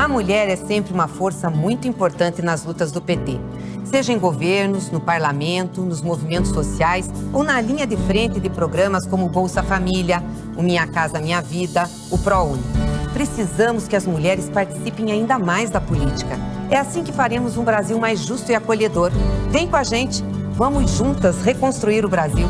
A mulher é sempre uma força muito importante nas lutas do PT. Seja em governos, no parlamento, nos movimentos sociais ou na linha de frente de programas como o Bolsa Família, o Minha Casa Minha Vida, o ProUni. Precisamos que as mulheres participem ainda mais da política. É assim que faremos um Brasil mais justo e acolhedor. Vem com a gente, vamos juntas reconstruir o Brasil.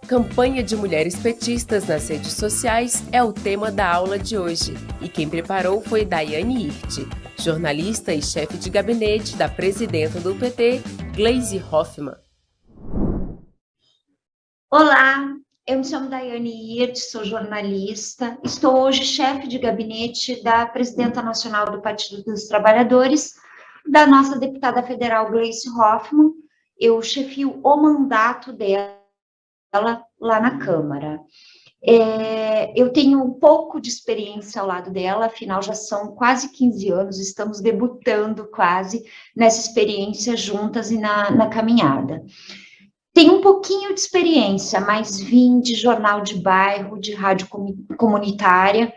Campanha de mulheres petistas nas redes sociais é o tema da aula de hoje. E quem preparou foi Daiane Hirt, jornalista e chefe de gabinete da presidenta do PT, Gleisi Hoffmann. Olá, eu me chamo Daiane Hirt, sou jornalista, estou hoje chefe de gabinete da presidenta nacional do Partido dos Trabalhadores, da nossa deputada federal Gleisi Hoffmann. Eu chefio o mandato dela lá na Câmara. Eu tenho um pouco de experiência ao lado dela, afinal já são quase 15 anos, estamos debutando quase nessa experiência juntas e na caminhada. Tenho um pouquinho de experiência, mas vim de jornal de bairro, de rádio comunitária,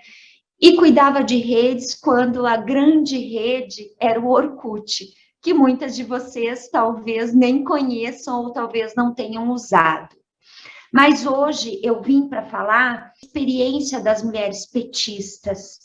e cuidava de redes quando a grande rede era o Orkut, que muitas de vocês talvez nem conheçam ou talvez não tenham usado. Mas hoje eu vim para falar da experiência das mulheres petistas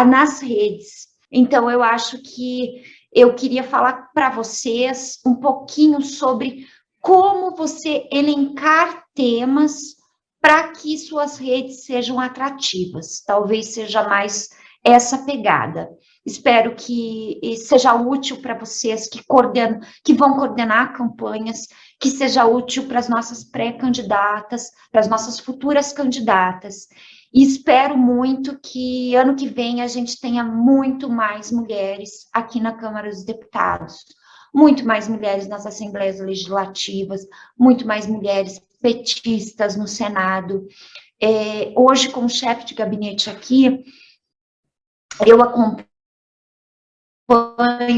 nas redes. Então, eu acho que eu queria falar para vocês um pouquinho sobre como você elencar temas para que suas redes sejam atrativas. Talvez seja mais essa pegada. Espero que seja útil para vocês que vão coordenar campanhas, que seja útil para as nossas pré-candidatas, para as nossas futuras candidatas. E espero muito que ano que vem a gente tenha muito mais mulheres aqui na Câmara dos Deputados, muito mais mulheres nas assembleias legislativas, muito mais mulheres petistas no Senado. Hoje, como chefe de gabinete aqui, eu acompanho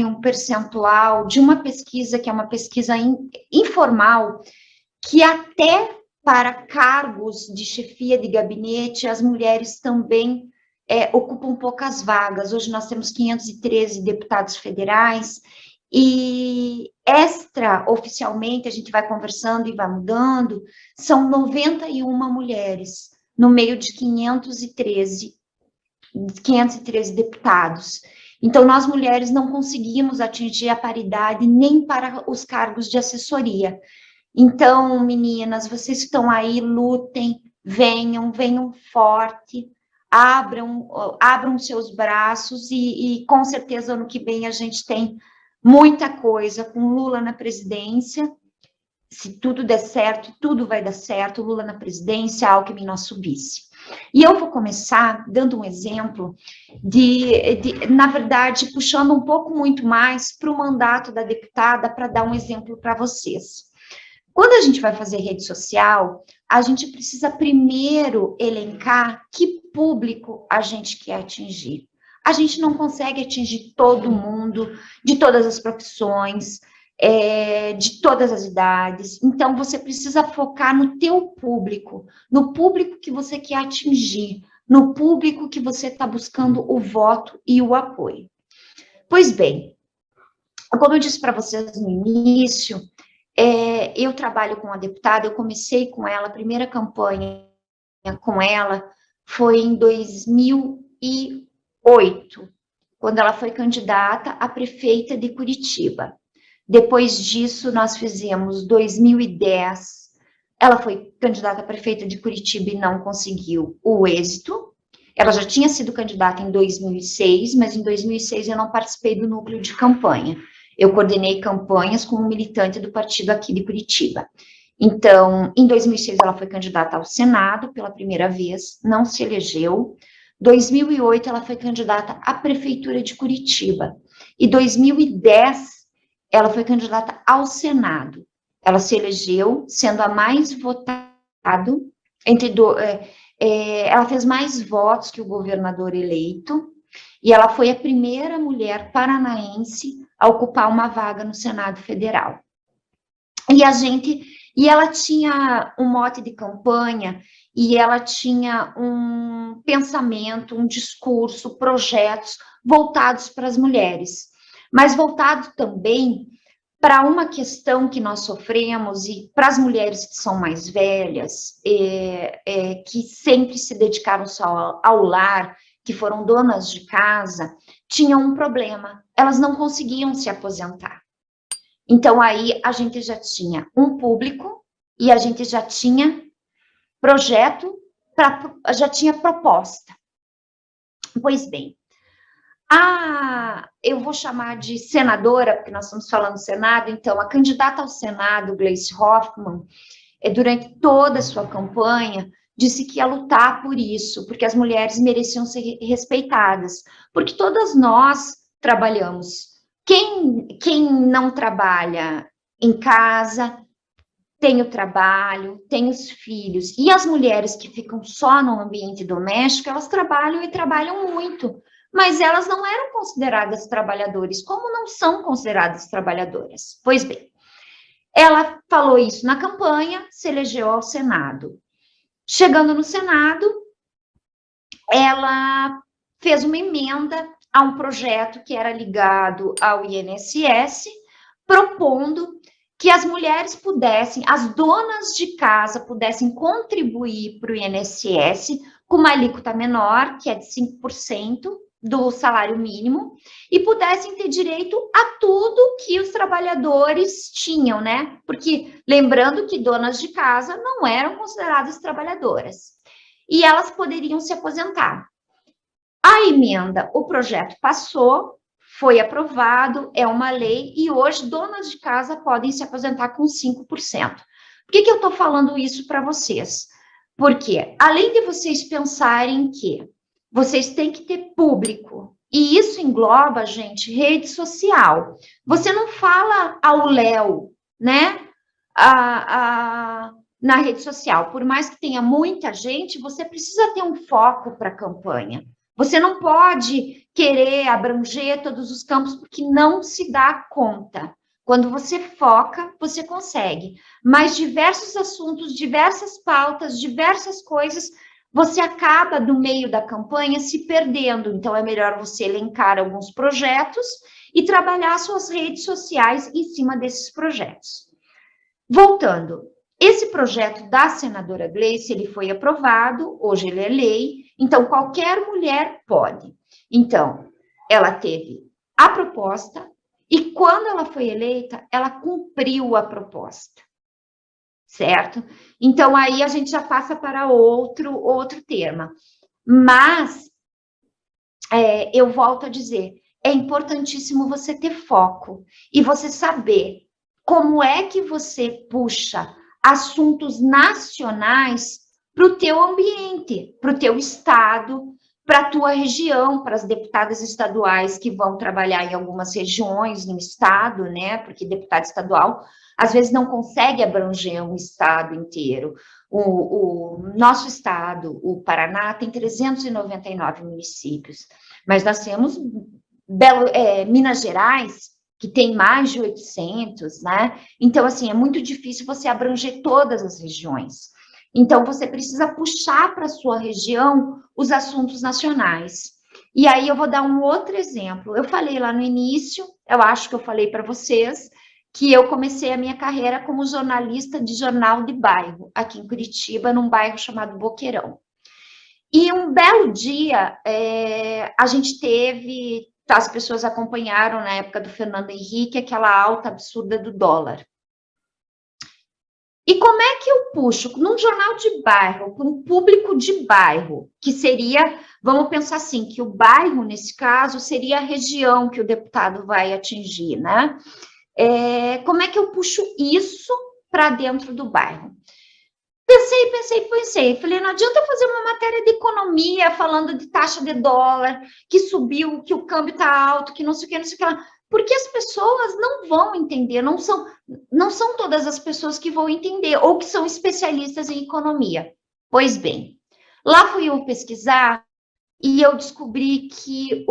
um percentual de uma pesquisa, que é uma pesquisa informal, que até para cargos de chefia de gabinete, as mulheres também ocupam poucas vagas. Hoje nós temos 513 deputados federais, e extraoficialmente, a gente vai conversando e vai mudando, são 91 mulheres, no meio de 513 deputados. Então, nós mulheres não conseguimos atingir a paridade nem para os cargos de assessoria. Então, meninas, vocês que estão aí, lutem, venham forte, abram seus braços e com certeza ano que vem a gente tem muita coisa com Lula na presidência. Se tudo der certo, tudo vai dar certo, Lula na presidência, Alckmin nosso vice. E eu vou começar dando um exemplo na verdade, puxando um pouco muito mais para o mandato da deputada, para dar um exemplo para vocês. Quando a gente vai fazer rede social, a gente precisa primeiro elencar que público a gente quer atingir. A gente não consegue atingir todo mundo, de todas as profissões, de todas as idades. Então, você precisa focar no teu público, no público que você quer atingir, no público que você está buscando o voto e o apoio. Pois bem, como eu disse para vocês no início, eu trabalho com a deputada, eu comecei com ela, a primeira campanha com ela foi em 2008, quando ela foi candidata a prefeita de Curitiba. Depois disso, nós fizemos 2010, ela foi candidata a prefeita de Curitiba e não conseguiu o êxito. Ela já tinha sido candidata em 2006, mas em 2006 eu não participei do núcleo de campanha. Eu coordenei campanhas como militante do partido aqui de Curitiba. Então, em 2006 ela foi candidata ao Senado pela primeira vez, não se elegeu. 2008 ela foi candidata à prefeitura de Curitiba. E 2010 ela foi candidata ao Senado. Ela se elegeu, sendo a mais votada, ela fez mais votos que o governador eleito, e ela foi a primeira mulher paranaense a ocupar uma vaga no Senado Federal. E ela tinha um mote de campanha, e ela tinha um pensamento, um discurso, projetos voltados para as mulheres, mas voltado também para uma questão que nós sofremos, e para as mulheres que são mais velhas, que sempre se dedicaram só ao lar, que foram donas de casa, tinham um problema, elas não conseguiam se aposentar. Então, aí, a gente já tinha um público, e a gente já tinha projeto, já tinha proposta. Pois bem, eu vou chamar de senadora, porque nós estamos falando Senado, então, a candidata ao Senado, Gleice Hoffmann, durante toda a sua campanha, disse que ia lutar por isso, porque as mulheres mereciam ser respeitadas, porque todas nós trabalhamos. Quem não trabalha em casa, tem o trabalho, tem os filhos, e as mulheres que ficam só no ambiente doméstico, elas trabalham e trabalham muito, mas elas não eram consideradas trabalhadores, como não são consideradas trabalhadoras? Pois bem, ela falou isso na campanha, se elegeu ao Senado. Chegando no Senado, ela fez uma emenda a um projeto que era ligado ao INSS, propondo que as mulheres pudessem, as donas de casa pudessem contribuir para o INSS com uma alíquota menor, que é de 5% do salário mínimo, e pudessem ter direito a tudo que os trabalhadores tinham, né? Porque, lembrando que donas de casa não eram consideradas trabalhadoras, e elas poderiam se aposentar. A emenda, o projeto passou, foi aprovado, é uma lei, e hoje donas de casa podem se aposentar com 5%. Por que eu estou falando isso para vocês? Porque, além de vocês pensarem que vocês têm que ter público, e isso engloba, gente, rede social. Você não fala ao léu, né, na rede social. Por mais que tenha muita gente, você precisa ter um foco para a campanha. Você não pode querer abranger todos os campos, porque não se dá conta. Quando você foca, você consegue. Mas diversos assuntos, diversas pautas, diversas coisas, você acaba, no meio da campanha, se perdendo. Então, é melhor você elencar alguns projetos e trabalhar suas redes sociais em cima desses projetos. Voltando, esse projeto da senadora Gleice, ele foi aprovado, hoje ele é lei, então qualquer mulher pode. Então, ela teve a proposta e quando ela foi eleita, ela cumpriu a proposta, certo? Então, aí a gente já passa para outro tema. Mas, eu volto a dizer, é importantíssimo você ter foco e você saber como é que você puxa assuntos nacionais para o teu ambiente, para o teu estado, para a tua região, para as deputadas estaduais que vão trabalhar em algumas regiões no estado, né? Porque deputado estadual, às vezes, não consegue abranger um estado inteiro. O nosso estado, o Paraná, tem 399 municípios, mas nós temos Minas Gerais, que tem mais de 800, né? Então, assim, é muito difícil você abranger todas as regiões. Então, você precisa puxar para a sua região os assuntos nacionais. E aí, eu vou dar um outro exemplo. Eu falei lá no início, eu acho que eu falei para vocês, que eu comecei a minha carreira como jornalista de jornal de bairro, aqui em Curitiba, num bairro chamado Boqueirão. E um belo dia, a gente teve... As pessoas acompanharam na época do Fernando Henrique aquela alta absurda do dólar. E como é que eu puxo num jornal de bairro, com um público de bairro, que seria, vamos pensar assim, que o bairro, nesse caso, seria a região que o deputado vai atingir, né? Como é que eu puxo isso para dentro do bairro? Pensei. Falei, não adianta fazer uma matéria de economia falando de taxa de dólar, que subiu, que o câmbio está alto, que não sei o que lá. Porque as pessoas não vão entender, não são todas as pessoas que vão entender, ou que são especialistas em economia. Pois bem, lá fui eu pesquisar e eu descobri que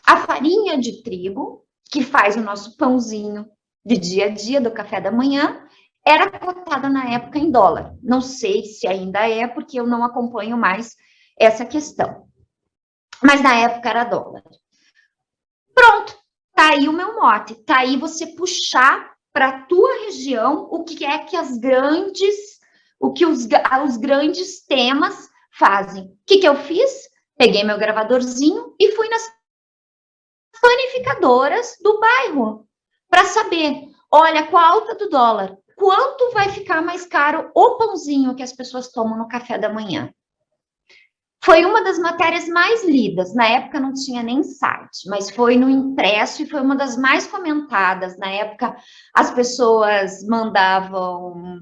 a farinha de trigo, que faz o nosso pãozinho, de dia a dia, do café da manhã, era cotada na época em dólar. Não sei se ainda é, porque eu não acompanho mais essa questão. Mas na época era dólar. Pronto, tá aí o meu mote. Tá aí você puxar para a tua região o que é que os grandes temas fazem. O que eu fiz? Peguei meu gravadorzinho e fui nas panificadoras do bairro para saber, olha, com a alta do dólar, quanto vai ficar mais caro o pãozinho que as pessoas tomam no café da manhã? Foi uma das matérias mais lidas. Na época não tinha nem site, mas foi no impresso e foi uma das mais comentadas. Na época as pessoas mandavam...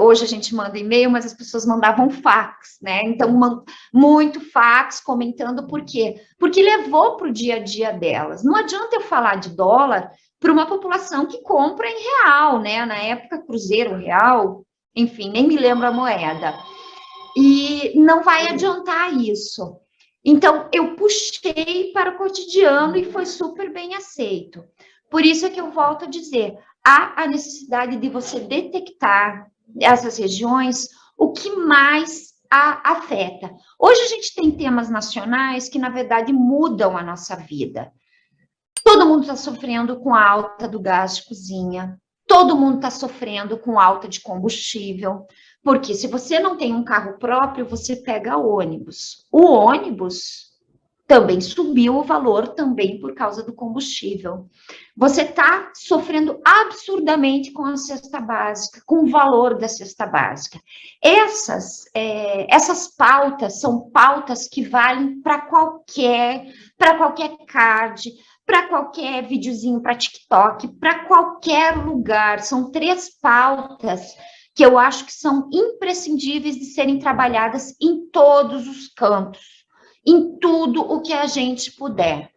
hoje a gente manda e-mail, mas as pessoas mandavam fax, né? Então, muito fax comentando por quê? Porque levou para o dia a dia delas. Não adianta eu falar de dólar para uma população que compra em real, né? Na época, cruzeiro, real, enfim, nem me lembro a moeda. E não vai adiantar isso. Então, eu puxei para o cotidiano e foi super bem aceito. Por isso é que eu volto a dizer, há a necessidade de você detectar essas regiões, o que mais a afeta. Hoje a gente tem temas nacionais que, na verdade, mudam a nossa vida. Todo mundo está sofrendo com a alta do gás de cozinha, todo mundo está sofrendo com alta de combustível, porque se você não tem um carro próprio, você pega ônibus. O ônibus também subiu o valor também por causa do combustível. Você está sofrendo absurdamente com a cesta básica, com o valor da cesta básica. Essas pautas são pautas que valem para qualquer card, para qualquer videozinho para TikTok, para qualquer lugar. São 3 pautas que eu acho que são imprescindíveis de serem trabalhadas em todos os cantos, em tudo o que a gente puder.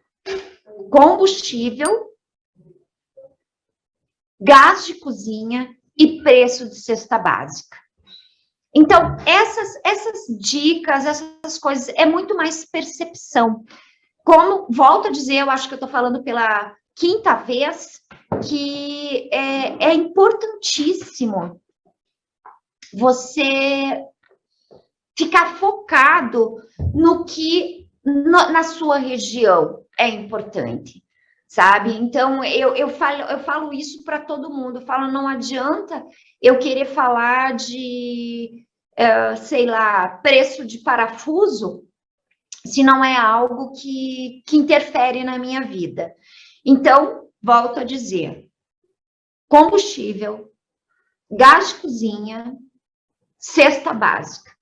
Combustível, gás de cozinha e preço de cesta básica. Então, essas dicas, essas coisas, é muito mais percepção. Como, volto a dizer, eu acho que eu estou falando pela 5ª vez, que é importantíssimo você ficar focado no que na sua região é importante, sabe? Então, eu falo isso para todo mundo. Eu falo, não adianta eu querer falar de, sei lá, preço de parafuso, se não é algo que interfere na minha vida. Então, volto a dizer, combustível, gás de cozinha, cesta básica.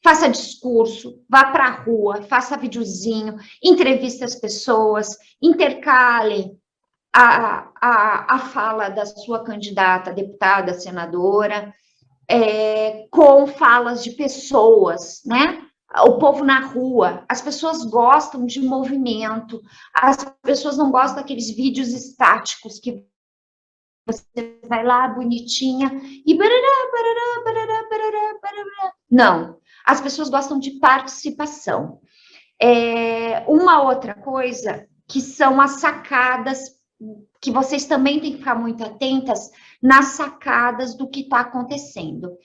Faça discurso, vá para a rua, faça videozinho, entreviste as pessoas, intercale a fala da sua candidata, deputada, senadora, com falas de pessoas, né? O povo na rua, as pessoas gostam de movimento, as pessoas não gostam daqueles vídeos estáticos que você vai lá, bonitinha, e barará, barará, barará, barará, barará. Não, as pessoas gostam de participação. Uma outra coisa, que são as sacadas, que vocês também têm que ficar muito atentas, nas sacadas do que está acontecendo.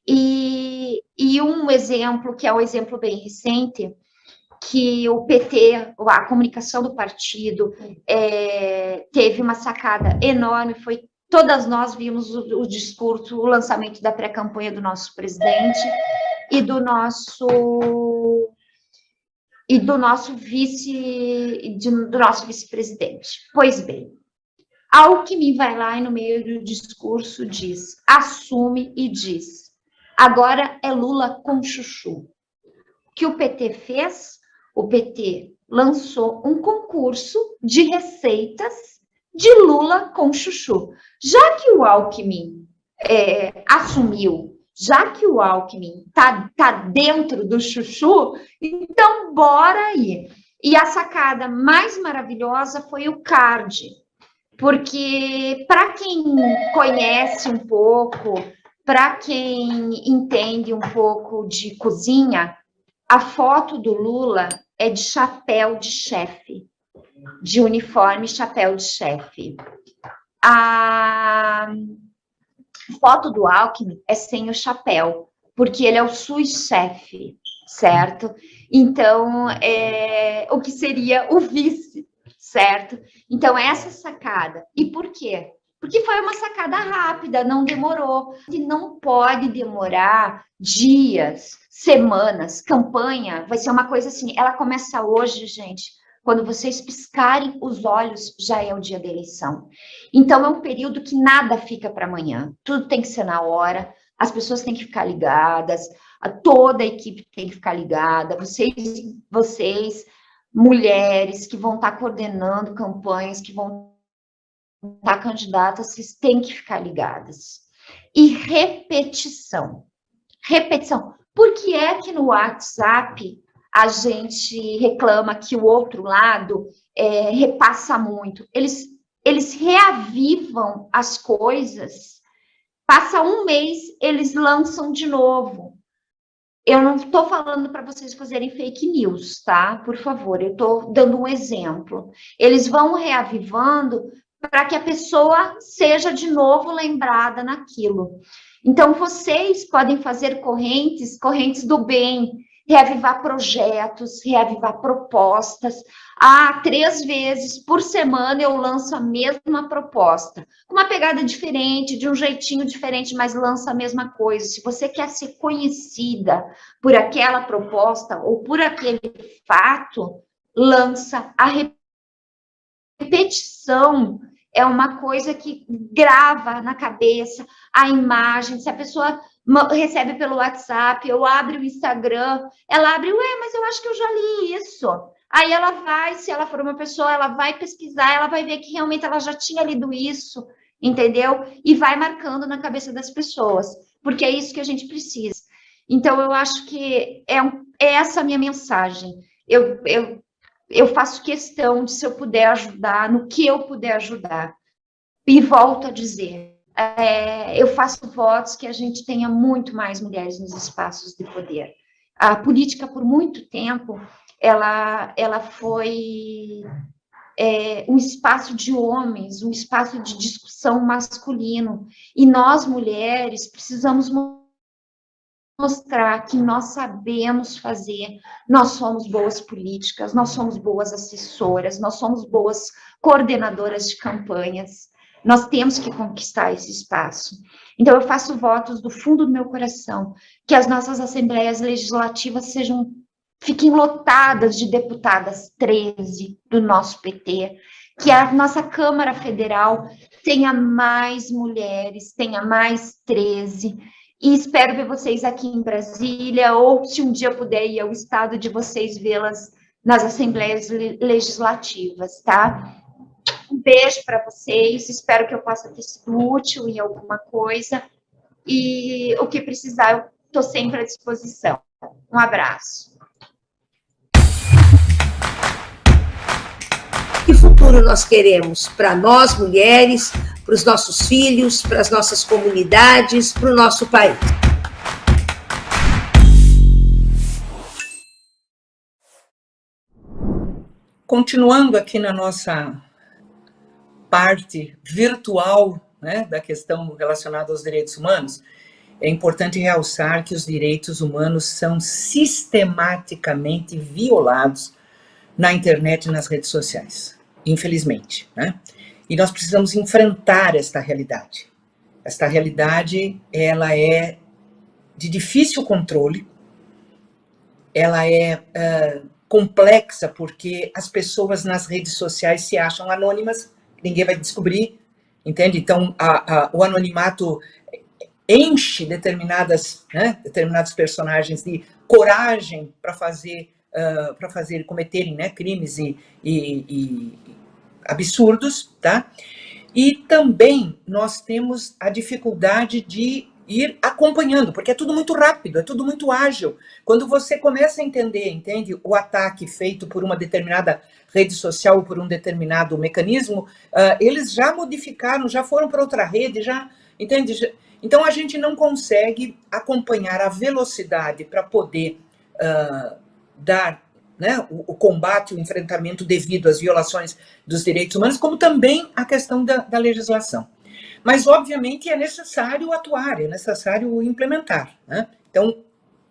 E um exemplo, que é um exemplo bem recente, que o PT, a comunicação do partido, teve uma sacada enorme, todas nós vimos o discurso, o lançamento da pré-campanha do nosso presidente e do nosso vice-presidente. Pois bem, Alckmin vai lá e no meio do discurso diz, assume e diz, agora é Lula com chuchu. O que o PT fez? O PT lançou um concurso de receitas de Lula com chuchu. Já que o Alckmin assumiu, já que o Alckmin tá dentro do chuchu, então bora aí. E a sacada mais maravilhosa foi o card, porque para quem conhece um pouco, para quem entende um pouco de cozinha, a foto do Lula é de chapéu de chefe, de uniforme chapéu de chefe. A foto do Alckmin é sem o chapéu, porque ele é o SUS-chefe, certo? Então, o que seria o vice, certo? Então, essa sacada. E por quê? Porque foi uma sacada rápida, não demorou. E não pode demorar dias, semanas. Campanha vai ser uma coisa assim, ela começa hoje, gente. Quando vocês piscarem os olhos, já é o dia da eleição. Então, é um período que nada fica para amanhã. Tudo tem que ser na hora, as pessoas têm que ficar ligadas, toda a equipe tem que ficar ligada, vocês mulheres que vão estar coordenando campanhas, que vão estar candidatas, vocês têm que ficar ligadas. E repetição. Repetição. Por que é que no WhatsApp a gente reclama que o outro lado repassa muito? Eles reavivam as coisas, passa um mês, eles lançam de novo. Eu não estou falando para vocês fazerem fake news, tá? Por favor, eu estou dando um exemplo. Eles vão reavivando para que a pessoa seja de novo lembrada naquilo. Então, vocês podem fazer correntes do bem, reavivar projetos, reavivar propostas. 3 vezes por semana eu lanço a mesma proposta, com uma pegada diferente, de um jeitinho diferente, mas lança a mesma coisa. Se você quer ser conhecida por aquela proposta ou por aquele fato, lança. A repetição é uma coisa que grava na cabeça a imagem. Se a pessoa recebe pelo WhatsApp, ou abre o Instagram, ela abre, mas eu acho que eu já li isso. Aí ela vai, se ela for uma pessoa, ela vai pesquisar, ela vai ver que realmente ela já tinha lido isso, entendeu? E vai marcando na cabeça das pessoas, porque é isso que a gente precisa. Então, eu acho que é essa a minha mensagem. Eu faço questão de, se eu puder ajudar, no que eu puder ajudar. E volto a dizer, eu faço votos que a gente tenha muito mais mulheres nos espaços de poder. A política, por muito tempo, ela foi um espaço de homens, um espaço de discussão masculino. E nós, mulheres, precisamos mostrar que nós sabemos fazer, nós somos boas políticas, nós somos boas assessoras, nós somos boas coordenadoras de campanhas, nós temos que conquistar esse espaço. Então, eu faço votos do fundo do meu coração, que as nossas assembleias legislativas fiquem lotadas de deputadas 13 do nosso PT, que a nossa Câmara Federal tenha mais mulheres, tenha mais 13, e espero ver vocês aqui em Brasília, ou se um dia puder ir ao estado de vocês, vê-las nas assembleias legislativas, tá? Um beijo para vocês, espero que eu possa ter sido útil em alguma coisa, e o que precisar, eu estou sempre à disposição. Um abraço. Que futuro nós queremos para nós, mulheres, para os nossos filhos, para as nossas comunidades, para o nosso país? Continuando aqui na nossa parte virtual, né, da questão relacionada aos direitos humanos, é importante realçar que os direitos humanos são sistematicamente violados na internet e nas redes sociais, infelizmente, né? E nós precisamos enfrentar esta realidade. Esta realidade, ela é de difícil controle, ela é complexa porque as pessoas nas redes sociais se acham anônimas, ninguém vai descobrir, entende? Então, o anonimato enche determinados personagens de coragem para cometerem, né, crimes e absurdos, tá? E também nós temos a dificuldade de ir acompanhando, porque é tudo muito rápido, é tudo muito ágil. Quando você começa a entende, o ataque feito por uma determinada rede social ou por um determinado mecanismo, eles já modificaram, já foram para outra rede, entende? Então, a gente não consegue acompanhar a velocidade para poder dar né, o combate, o enfrentamento devido às violações dos direitos humanos, como também a questão da legislação. Mas, obviamente, é necessário atuar, é necessário implementar, né? Então,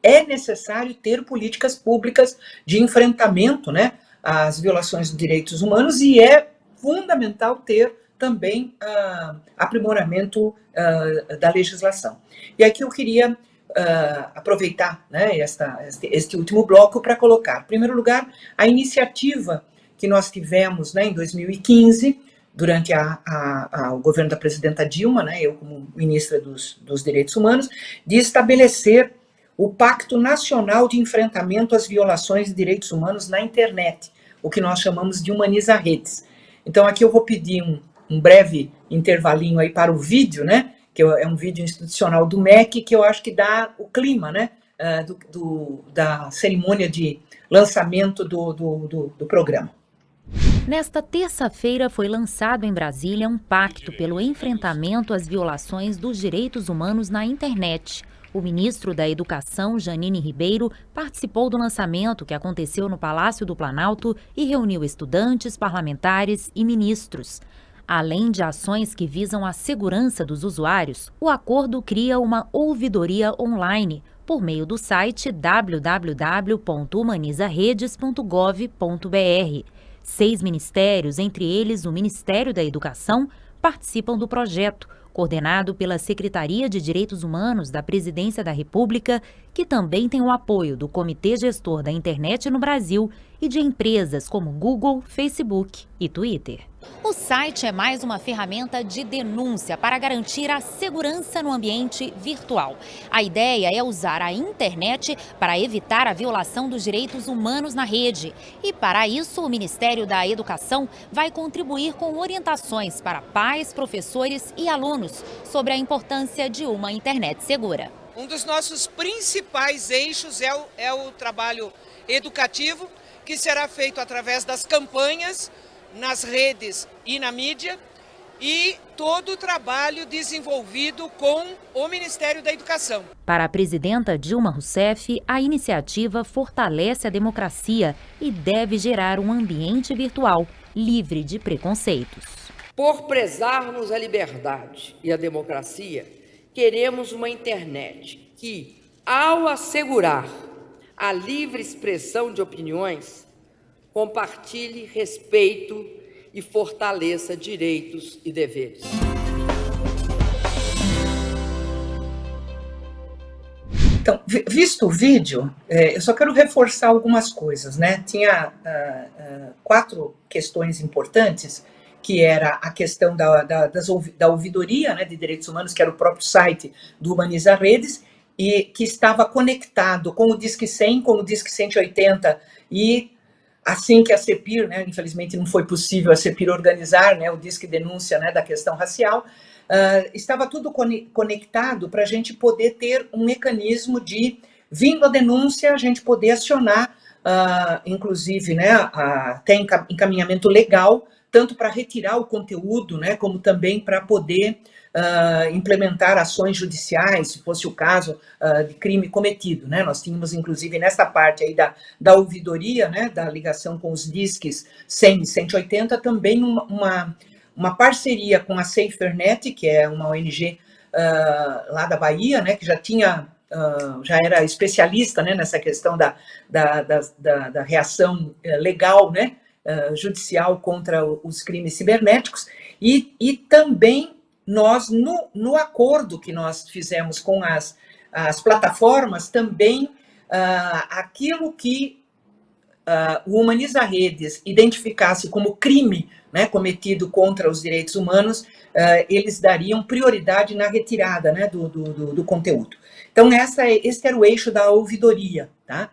é necessário ter políticas públicas de enfrentamento, né, às violações dos direitos humanos, e é fundamental ter também aprimoramento da legislação. E aqui eu queria aproveitar, né, este último bloco para colocar, em primeiro lugar, a iniciativa que nós tivemos, né, em 2015, durante o governo da presidenta Dilma, né, eu como ministra dos Direitos Humanos, de estabelecer o Pacto Nacional de Enfrentamento às Violações de Direitos Humanos na Internet, o que nós chamamos de Humaniza Redes. Então, aqui eu vou pedir um breve intervalinho aí para o vídeo, né, que é um vídeo institucional do MEC, que eu acho que dá o clima, né, da cerimônia de lançamento do programa. Nesta terça-feira foi lançado em Brasília um pacto pelo enfrentamento às violações dos direitos humanos na internet. O ministro da Educação, Janine Ribeiro, participou do lançamento que aconteceu no Palácio do Planalto e reuniu estudantes, parlamentares e ministros. Além de ações que visam a segurança dos usuários, o acordo cria uma ouvidoria online por meio do site www.humanizaredes.gov.br. 6 ministérios, entre eles o Ministério da Educação, participam do projeto, coordenado pela Secretaria de Direitos Humanos da Presidência da República, que também tem o apoio do Comitê Gestor da Internet no Brasil e de empresas como Google, Facebook e Twitter. O site é mais uma ferramenta de denúncia para garantir a segurança no ambiente virtual. A ideia é usar a internet para evitar a violação dos direitos humanos na rede. E, para isso, o Ministério da Educação vai contribuir com orientações para pais, professores e alunos sobre a importância de uma internet segura. Um dos nossos principais eixos é o trabalho educativo, que será feito através das campanhas nas redes e na mídia, e todo o trabalho desenvolvido com o Ministério da Educação. Para a presidenta Dilma Rousseff, a iniciativa fortalece a democracia e deve gerar um ambiente virtual livre de preconceitos. Por prezarmos a liberdade e a democracia, queremos uma internet que, ao assegurar a livre expressão de opiniões, compartilhe respeito e fortaleça direitos e deveres. Então, visto o vídeo, eu só quero reforçar algumas coisas, né? Tinha 4 questões importantes, que era a questão da ouvidoria, né, de direitos humanos, que era o próprio site do Humaniza Redes, e que estava conectado com o Disque 100, com o Disque 180, e assim que a CEPIR, né, infelizmente não foi possível a CEPIR organizar, né, o Disque Denúncia, né, da questão racial, estava tudo conectado para a gente poder ter um mecanismo de, vindo a denúncia, a gente poder acionar, inclusive, né, até encaminhamento legal, tanto para retirar o conteúdo, né, como também para poder implementar ações judiciais, se fosse o caso de crime cometido, né? Nós tínhamos, inclusive, nessa parte aí da ouvidoria, né, da ligação com os disques 100 e 180, também uma parceria com a SaferNet, que é uma ONG lá da Bahia, né, que já era especialista, né, nessa questão da reação legal, né, judicial contra os crimes cibernéticos, e também nós, no acordo que nós fizemos com as plataformas, também aquilo que o Humaniza Redes identificasse como crime, né, cometido contra os direitos humanos, eles dariam prioridade na retirada, né, do conteúdo. Então, esse era o eixo da ouvidoria. Tá?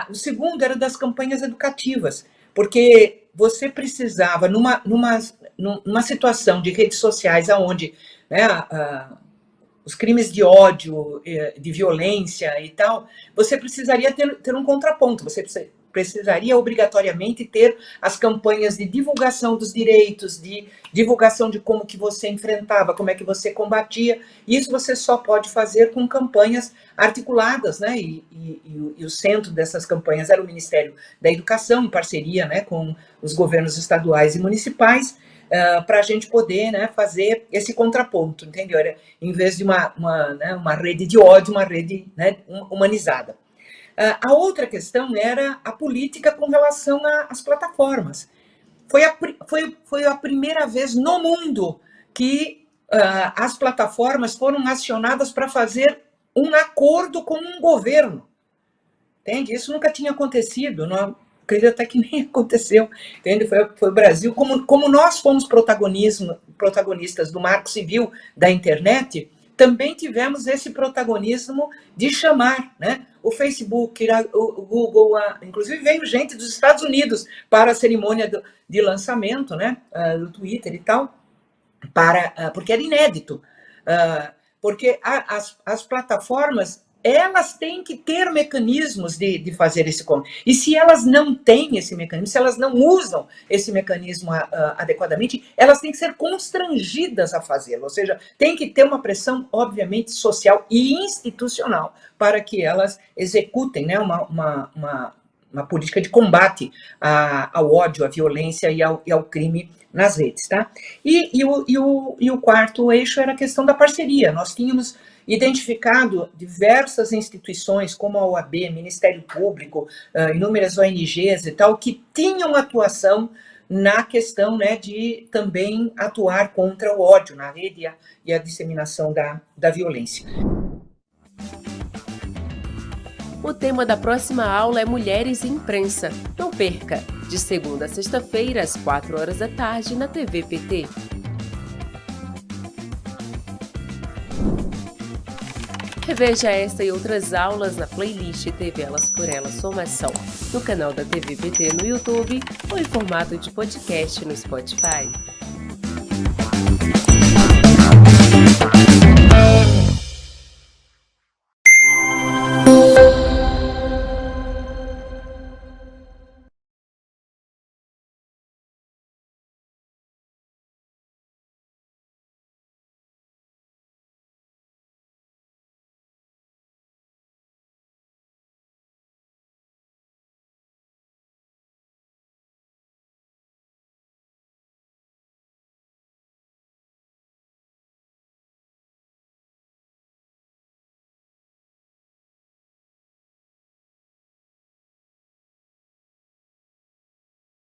O segundo era das campanhas educativas, porque você precisava, numa situação de redes sociais onde, né, os crimes de ódio, de violência e tal, você precisaria ter um contraponto, você precisaria obrigatoriamente ter as campanhas de divulgação dos direitos, de divulgação de como que você enfrentava, como é que você combatia. Isso você só pode fazer com campanhas articuladas, né? E o centro dessas campanhas era o Ministério da Educação, em parceria, né, com os governos estaduais e municipais, para a gente poder, né, fazer esse contraponto, entendeu? Em vez de uma rede de ódio, uma rede, né, humanizada. A outra questão era a política com relação às plataformas. Foi a primeira vez no mundo que as plataformas foram acionadas para fazer um acordo com um governo. Entende? Isso nunca tinha acontecido, não acredito até que nem aconteceu, entende? Foi o Brasil, como nós fomos protagonistas do Marco Civil da internet, também tivemos esse protagonismo de chamar, né, o Facebook, o Google, inclusive veio gente dos Estados Unidos para a cerimônia de lançamento, né, do Twitter e tal, porque era inédito, porque as plataformas, elas têm que ter mecanismos de fazer esse comando. E se elas não têm esse mecanismo, se elas não usam esse mecanismo adequadamente, elas têm que ser constrangidas a fazê-lo. Ou seja, tem que ter uma pressão, obviamente, social e institucional para que elas executem, né, uma política de combate ao ódio, à violência e ao crime nas redes. Tá? E o quarto eixo era a questão da parceria. Nós tínhamos identificado diversas instituições, como a OAB, Ministério Público, inúmeras ONGs e tal, que tinham atuação na questão, né, de também atuar contra o ódio na rede e a disseminação da violência. O tema da próxima aula é Mulheres e Imprensa. Não perca! De segunda a sexta-feira, às 16h na TV PT. Reveja esta e outras aulas na playlist TV Elas por Elas Formação, no canal da TV PT no YouTube ou em formato de podcast no Spotify.